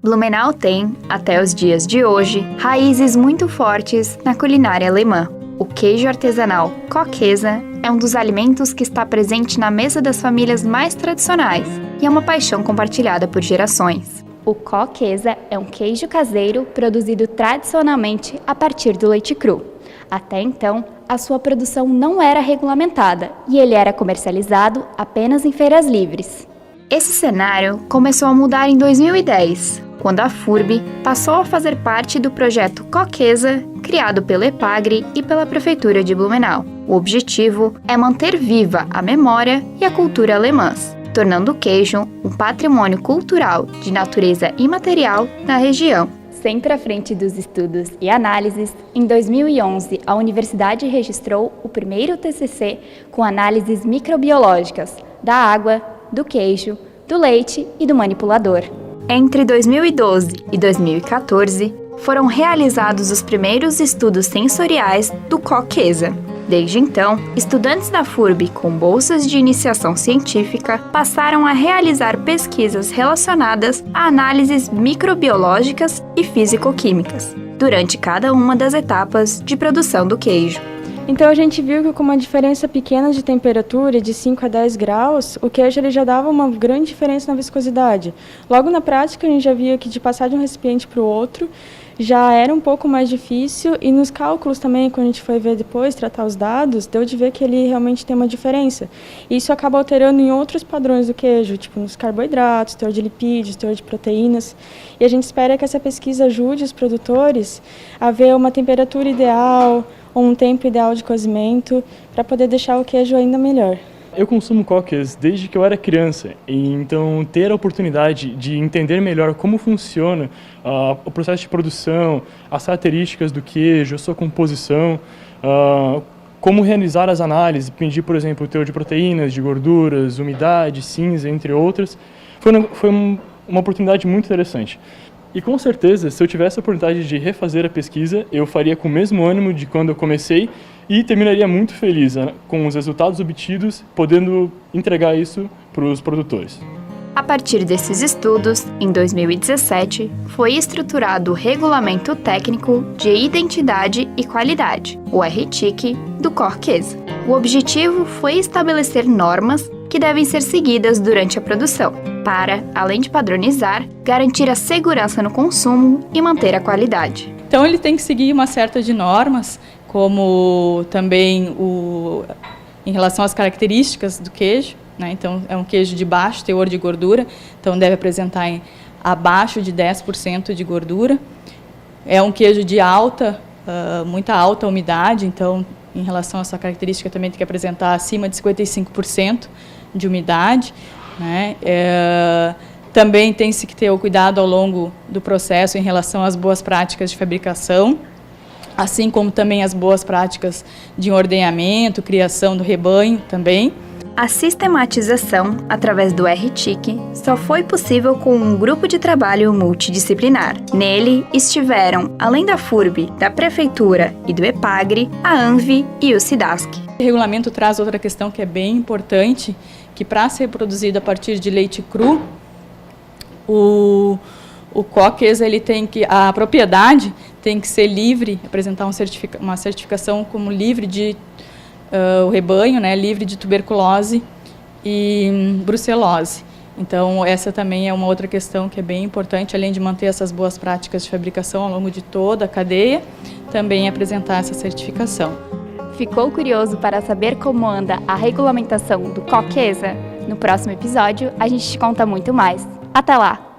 Blumenau tem, até os dias de hoje, raízes muito fortes na culinária alemã. O queijo artesanal Kochkäse é um dos alimentos que está presente na mesa das famílias mais tradicionais e é uma paixão compartilhada por gerações. O Kochkäse é um queijo caseiro produzido tradicionalmente a partir do leite cru. Até então, a sua produção não era regulamentada e ele era comercializado apenas em feiras livres. Esse cenário começou a mudar em 2010, quando a FURB passou a fazer parte do projeto Kochkäse, criado pela EPAGRE e pela Prefeitura de Blumenau. O objetivo é manter viva a memória e a cultura alemãs, tornando o queijo um patrimônio cultural de natureza imaterial na região. Sempre à frente dos estudos e análises, em 2011 a universidade registrou o primeiro TCC com análises microbiológicas da água, do queijo, do leite e do manipulador. Entre 2012 e 2014, foram realizados os primeiros estudos sensoriais do Kochkäse. Desde então, estudantes da FURB com bolsas de iniciação científica passaram a realizar pesquisas relacionadas a análises microbiológicas e físico-químicas, durante cada uma das etapas de produção do queijo. Então a gente viu que com uma diferença pequena de temperatura, de 5 a 10 graus, o queijo ele já dava uma grande diferença na viscosidade. Logo na prática a gente já via que de passar de um recipiente para o outro já era um pouco mais difícil e nos cálculos também, quando a gente foi ver depois, tratar os dados, deu de ver que ele realmente tem uma diferença. Isso acaba alterando em outros padrões do queijo, tipo nos carboidratos, teor de lipídios, teor de proteínas. E a gente espera que essa pesquisa ajude os produtores a ver uma temperatura ideal, ou um tempo ideal de cozimento, para poder deixar o queijo ainda melhor. Eu consumo Kochkäse desde que eu era criança, e então ter a oportunidade de entender melhor como funciona o processo de produção, as características do queijo, a sua composição, como realizar as análises, medir, por exemplo, o teor de proteínas, de gorduras, umidade, cinza, entre outras, foi uma oportunidade muito interessante. E com certeza, se eu tivesse a oportunidade de refazer a pesquisa, eu faria com o mesmo ânimo de quando eu comecei e terminaria muito feliz com os resultados obtidos, podendo entregar isso para os produtores. A partir desses estudos, em 2017, foi estruturado o Regulamento Técnico de Identidade e Qualidade, o RTIC, do Kochkäse. O objetivo foi estabelecer normas que devem ser seguidas durante a produção, para, além de padronizar, garantir a segurança no consumo e manter a qualidade. Então ele tem que seguir uma série de normas, como também em relação às características do queijo, né? Então é um queijo de baixo teor de gordura, então deve apresentar abaixo de 10% de gordura. É um queijo de muita alta umidade, então em relação à sua característica também tem que apresentar acima de 55% de umidade, né? Também tem-se que ter o cuidado ao longo do processo em relação às boas práticas de fabricação, assim como também as boas práticas de ordenhamento, criação do rebanho também. A sistematização, através do RTIC, só foi possível com um grupo de trabalho multidisciplinar. Nele estiveram, além da FURB, da Prefeitura e do EPAGRE, a ANVI e o SIDASC. O regulamento traz outra questão que é bem importante, que para ser produzido a partir de leite cru, o Kochkäse, a propriedade tem que ser livre, apresentar uma certificação como livre de o rebanho, né, livre de tuberculose e brucelose. Então essa também é uma outra questão que é bem importante, além de manter essas boas práticas de fabricação ao longo de toda a cadeia, também apresentar essa certificação. Ficou curioso para saber como anda a regulamentação do Kochkäse? No próximo episódio a gente te conta muito mais. Até lá!